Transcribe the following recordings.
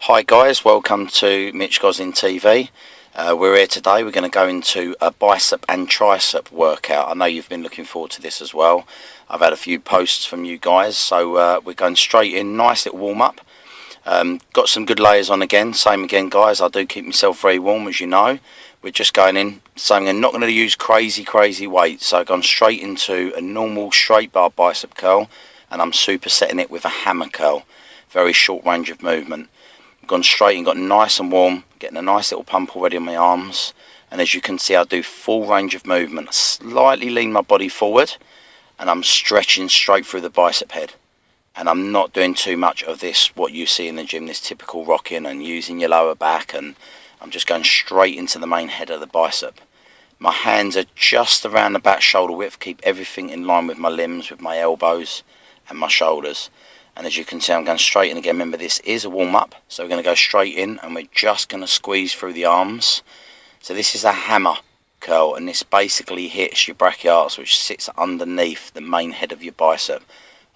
Hi guys, welcome to Mitch Goslin TV. We're here today. We're going to go into a bicep and tricep workout. I know you've been looking forward to this as well. I've had a few posts from you guys, so we're going straight in. Nice little warm up. Got some good layers on again. Same again guys, I do keep myself very warm, as you know. We're just going in, so I'm not going to use crazy weight. So I've gone straight into a normal straight bar bicep curl, and I'm supersetting it with a hammer curl. Very short range of movement. Gone straight and got nice and warm, getting a nice little pump already on my arms, and as you can see I do full range of movement. I slightly lean my body forward and I'm stretching straight through the bicep head, and I'm not doing too much of this what you see in the gym, this typical rocking and using your lower back, and I'm just going straight into the main head of the bicep. My hands are just around the back shoulder width, keep everything in line with my limbs, with my elbows and my shoulders. And as you can see, I'm going straight in again. Remember, this is a warm-up, so we're going to go straight in and we're just going to squeeze through the arms. So this is a hammer curl, and this basically hits your brachialis, which sits underneath the main head of your bicep.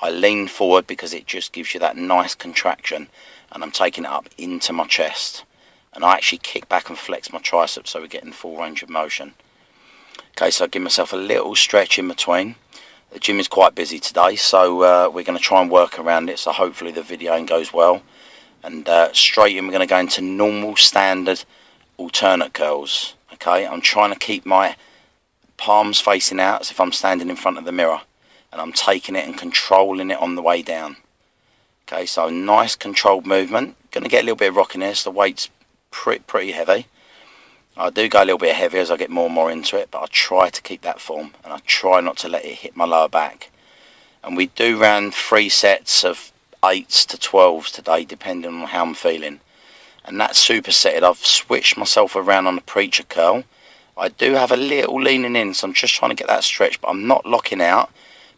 I lean forward because it just gives you that nice contraction, and I'm taking it up into my chest. And I actually kick back and flex my triceps, so we're getting full range of motion. Okay, so I give myself a little stretch in between. The gym is quite busy today, so we're going to try and work around it, so hopefully the videoing goes well. And straight in, we're going to go into normal standard alternate curls. Okay, I'm trying to keep my palms facing out as if I'm standing in front of the mirror, and I'm taking it and controlling it on the way down. Okay, so nice controlled movement. Going to get a little bit of rocking here, so the weight's pretty heavy. I do go a little bit heavier as I get more and more into it, but I try to keep that form, and I try not to let it hit my lower back. And we do round 3 sets of 8s to 12s today, depending on how I'm feeling. And that's supersetted. I've switched myself around on the preacher curl. I do have a little leaning in, so I'm just trying to get that stretch, but I'm not locking out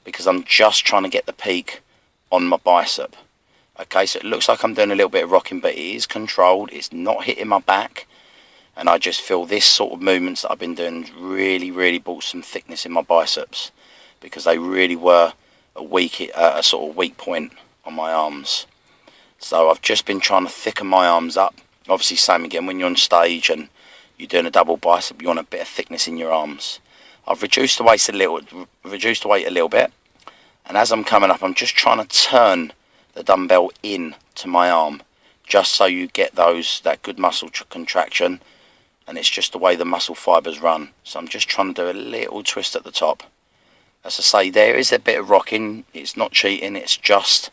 because I'm just trying to get the peak on my bicep. Okay, so it looks like I'm doing a little bit of rocking, but it is controlled. It's not hitting my back. And I just feel this sort of movements that I've been doing really brought some thickness in my biceps, because they really were a sort of weak point on my arms. So I've just been trying to thicken my arms up. Obviously, same again, when you're on stage and you're doing a double bicep, you want a bit of thickness in your arms. I've reduced the weight a little bit, and as I'm coming up, I'm just trying to turn the dumbbell in to my arm, just so you get that good muscle contraction. And it's just the way the muscle fibers run. So I'm just trying to do a little twist at the top. As I say, there is a bit of rocking. It's not cheating, it's just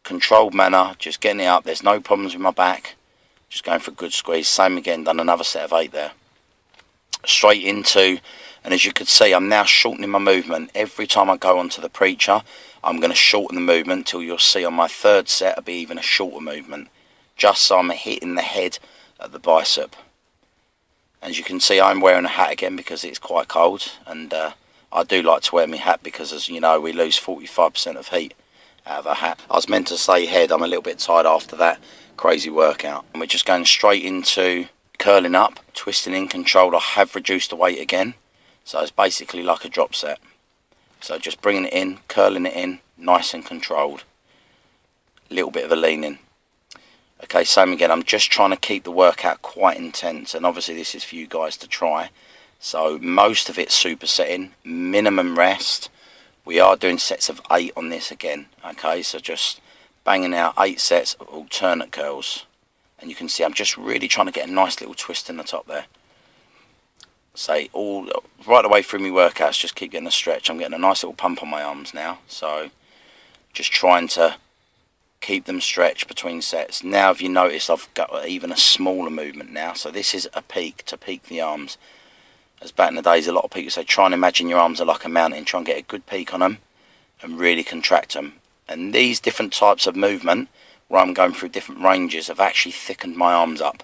controlled manner, just getting it up. There's no problems with my back, just going for a good squeeze. Same again, done another set of 8 there. Straight into, and as you can see, I'm now shortening my movement. Every time I go onto the preacher, I'm going to shorten the movement till you'll see on my 3rd set it'll be even a shorter movement, just so I'm hitting the head of the bicep. As you can see, I'm wearing a hat again because it's quite cold, and I do like to wear my hat because, as you know, we lose 45% of heat out of a hat. I was meant to say head, I'm a little bit tired after that crazy workout. And we're just going straight into curling up, twisting in, controlled. I have reduced the weight again, so it's basically like a drop set. So just bringing it in, curling it in, nice and controlled. A little bit of a lean in. Okay, same again, I'm just trying to keep the workout quite intense, and obviously this is for you guys to try. So most of it's supersetting, minimum rest. We are doing sets of 8 on this again. Okay, so just banging out 8 sets of alternate curls. And you can see I'm just really trying to get a nice little twist in the top there. Say all right away through my workouts, just keep getting a stretch. I'm getting a nice little pump on my arms now, so just trying to keep them stretched between sets. Now, if you notice, I've got even a smaller movement now, so this is a peak, to peak the arms. As back in the days, a lot of people say try and imagine your arms are like a mountain, try and get a good peak on them and really contract them. And these different types of movement, where I'm going through different ranges, have actually thickened my arms up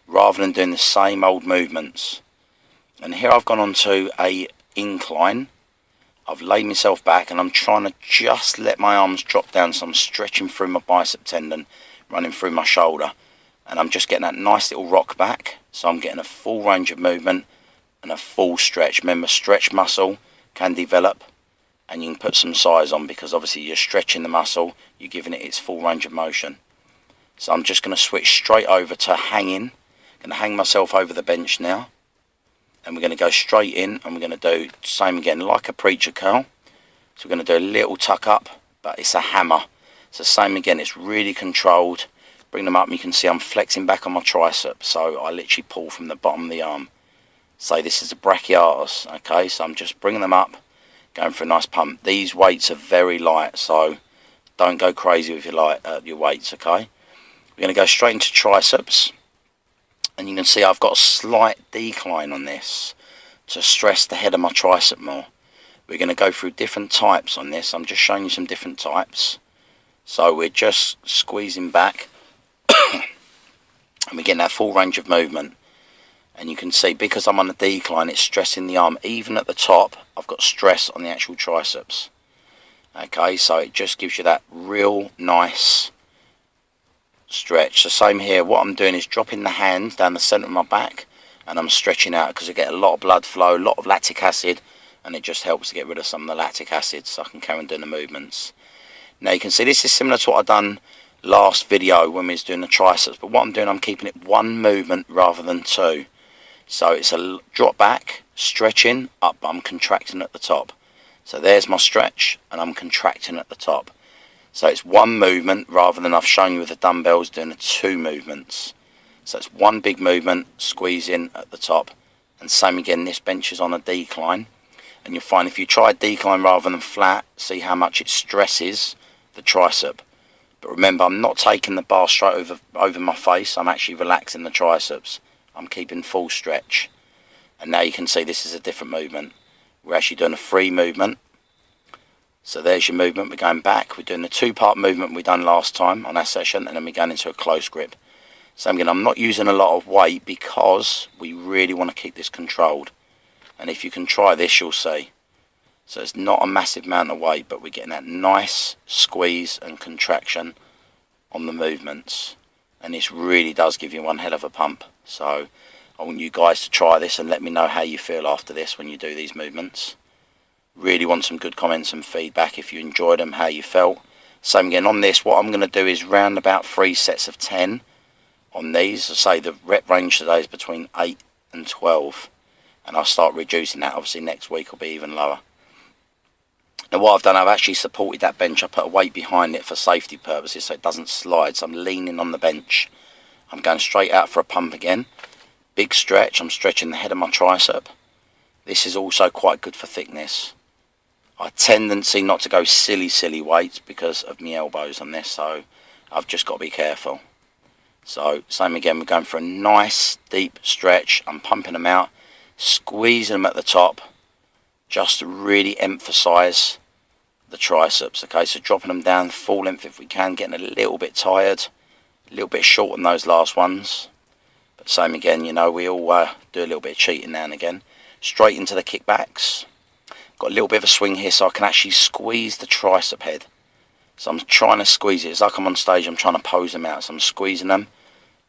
rather than doing the same old movements. And here I've gone on to a incline. I've laid myself back and I'm trying to just let my arms drop down, so I'm stretching through my bicep tendon, running through my shoulder, and I'm just getting that nice little rock back, so I'm getting a full range of movement and a full stretch. Remember, stretch muscle can develop, and you can put some size on because obviously you're stretching the muscle, you're giving it its full range of motion. So I'm just going to switch straight over to hanging. I'm going to hang myself over the bench now. And we're going to go straight in, and we're going to do the same again, like a preacher curl. So we're going to do a little tuck up, but it's a hammer. It's the same again, it's really controlled. Bring them up, and you can see I'm flexing back on my tricep. So I literally pull from the bottom of the arm. So this is a brachiatus, okay? So I'm just bringing them up, going for a nice pump. These weights are very light, so don't go crazy with your weights, okay? We're going to go straight into triceps. And you can see I've got a slight decline on this to stress the head of my tricep more. We're going to go through different types on this. I'm just showing you some different types. So we're just squeezing back and we're getting that full range of movement. And you can see because I'm on a decline, it's stressing the arm. Even at the top, I've got stress on the actual triceps. Okay, so it just gives you that real nice stretch. The same here, what I'm doing is dropping the hand down the centre of my back and I'm stretching out because I get a lot of blood flow, a lot of lactic acid, and it just helps to get rid of some of the lactic acid so I can carry on doing the movements. Now you can see this is similar to what I've done last video when we was doing the triceps, but what I'm doing, I'm keeping it one movement rather than two. So it's a drop back, stretching up, but I'm contracting at the top. So there's my stretch and I'm contracting at the top. So it's one movement rather than I've shown you with the dumbbells doing the two movements. So it's one big movement, squeezing at the top. And same again, this bench is on a decline. And you'll find if you try a decline rather than flat, see how much it stresses the tricep. But remember, I'm not taking the bar straight over my face. I'm actually relaxing the triceps. I'm keeping full stretch. And now you can see this is a different movement. We're actually doing a free movement. So there's your movement. We're going back. We're doing the two-part movement we done last time on our session, and then we're going into a close grip. So again, I'm not using a lot of weight because we really want to keep this controlled. And if you can try this, you'll see. So it's not a massive amount of weight, but we're getting that nice squeeze and contraction on the movements. And this really does give you one hell of a pump. So I want you guys to try this and let me know how you feel after this when you do these movements. Really want some good comments and feedback if you enjoyed them, how you felt. Same again on this, what I'm going to do is round about 3 sets of 10 on these. I say the rep range today is between 8 and 12. And I'll start reducing that. Obviously next week will be even lower. Now what I've done, I've actually supported that bench. I put a weight behind it for safety purposes so it doesn't slide. So I'm leaning on the bench. I'm going straight out for a pump again. Big stretch. I'm stretching the head of my tricep. This is also quite good for thickness. I tendency not to go silly weights because of my elbows on this, so I've just got to be careful. So same again, we're going for a nice deep stretch. I'm pumping them out, squeezing them at the top, just to really emphasize the triceps. Okay, so dropping them down full length if we can, getting a little bit tired, a little bit short on those last ones. But same again, you know, we all do a little bit of cheating now and again. Straight into the kickbacks. Got a little bit of a swing here so I can actually squeeze the tricep head. So I'm trying to squeeze it. It's like I'm on stage, I'm trying to pose them out. So I'm squeezing them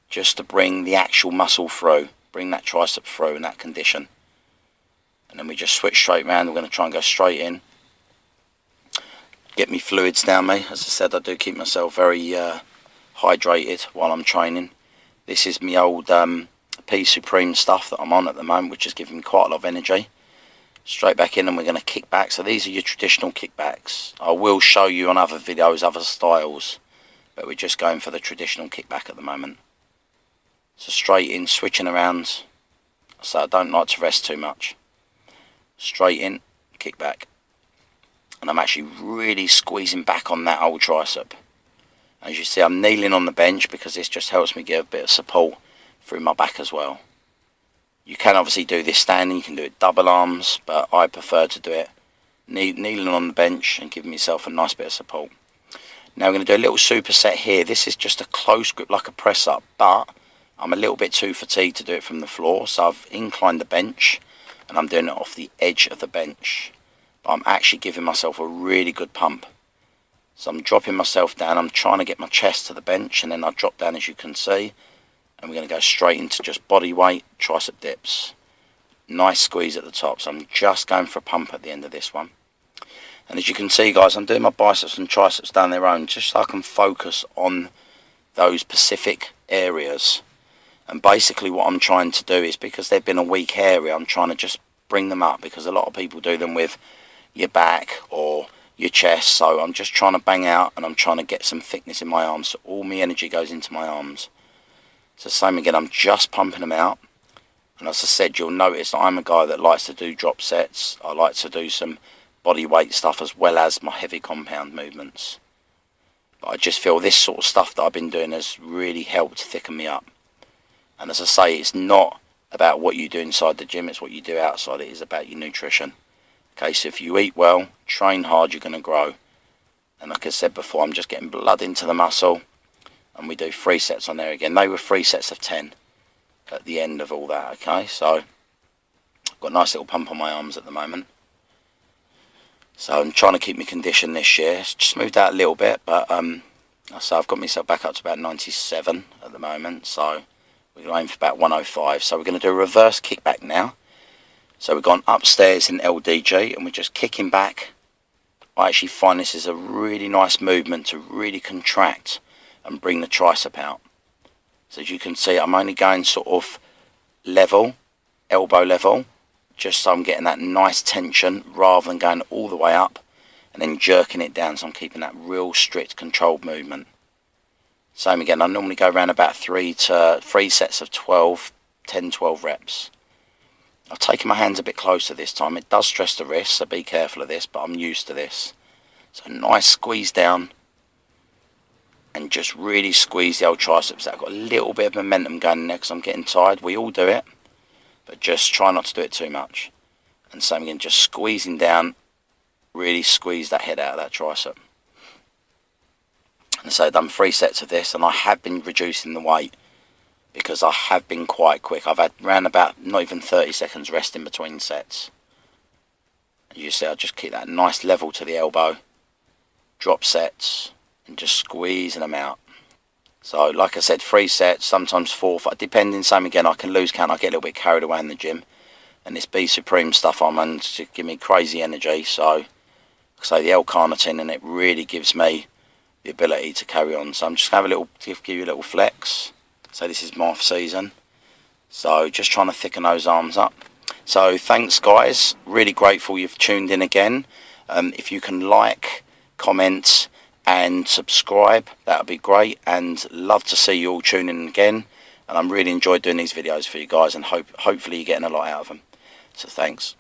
just to bring the actual muscle through. Bring that tricep through in that condition. And then we just switch straight round. We're going to try and go straight in. Get me fluids down me. As I said, I do keep myself very hydrated while I'm training. This is my old P Supreme stuff that I'm on at the moment, which is giving me quite a lot of energy. Straight back in and we're going to kick back. So these are your traditional kickbacks. I will show you on other videos other styles, but we're just going for the traditional kickback at the moment. So straight in, switching around. So I don't like to rest too much. Straight in, kick back. And I'm actually really squeezing back on that old tricep. As you see, I'm kneeling on the bench because this just helps me get a bit of support through my back as well. You can obviously do this standing, you can do it double arms, but I prefer to do it kneeling on the bench and giving myself a nice bit of support. Now we're going to do a little superset here. This is just a close grip like a press up, but I'm a little bit too fatigued to do it from the floor, so I've inclined the bench and I'm doing it off the edge of the bench. But I'm actually giving myself a really good pump. So I'm dropping myself down, I'm trying to get my chest to the bench, and then I drop down as you can see. And we're going to go straight into just body weight, tricep dips. Nice squeeze at the top, so I'm just going for a pump at the end of this one. And as you can see guys, I'm doing my biceps and triceps down their own, just so I can focus on those specific areas. And basically what I'm trying to do is, because they've been a weak area, I'm trying to just bring them up, because a lot of people do them with your back or your chest. So I'm just trying to bang out, and I'm trying to get some thickness in my arms, so all my energy goes into my arms. So same again, I'm just pumping them out. And as I said, you'll notice that I'm a guy that likes to do drop sets. I like to do some body weight stuff as well as my heavy compound movements. But I just feel this sort of stuff that I've been doing has really helped thicken me up. And as I say, it's not about what you do inside the gym, it's what you do outside. It is about your nutrition. Okay, so if you eat well, train hard, you're going to grow. And like I said before, I'm just getting blood into the muscle. And we do 3 sets on there again. They were 3 sets of 10 at the end of all that, okay? So I've got a nice little pump on my arms at the moment. So I'm trying to keep my condition this year. It's just moved out a little bit, but so I've got myself back up to about 97 at the moment. So we're going to aim for about 105. So we're going to do a reverse kickback now. So we've gone upstairs in LDG and we're just kicking back. I actually find this is a really nice movement to really contract and bring the tricep out. So as you can see, I'm only going sort of level, elbow level, just so I'm getting that nice tension rather than going all the way up and then jerking it down. So I'm keeping that real strict controlled movement. Same again, I normally go around about 3 sets of 10, 12 reps. I've taken my hands a bit closer this time. It does stress the wrist, so be careful of this, but I'm used to this. So nice squeeze down and just really squeeze the old triceps. I've got a little bit of momentum going in there because I'm getting tired. We all do it, but just try not to do it too much. And same again, just squeezing down, really squeeze that head out of that tricep. And so I've done 3 sets of this, and I have been reducing the weight because I have been quite quick. I've had around about not even 30 seconds rest in between sets. As you see, I just keep that nice level to the elbow, drop sets, and just squeezing them out. So like I said, 3 sets, sometimes 4, depending. Same again, I can lose count. I get a little bit carried away in the gym, and this B Supreme stuff I'm on to give me crazy energy. So the L-carnitine, and it really gives me the ability to carry on. So I'm just going to give you a little flex. So this is my off season, so just trying to thicken those arms up. So thanks guys, really grateful you've tuned in again. If you can like, comment and subscribe, that would be great, and love to see you all tune in again. And I'm really enjoyed doing these videos for you guys, and hopefully you're getting a lot out of them. So thanks.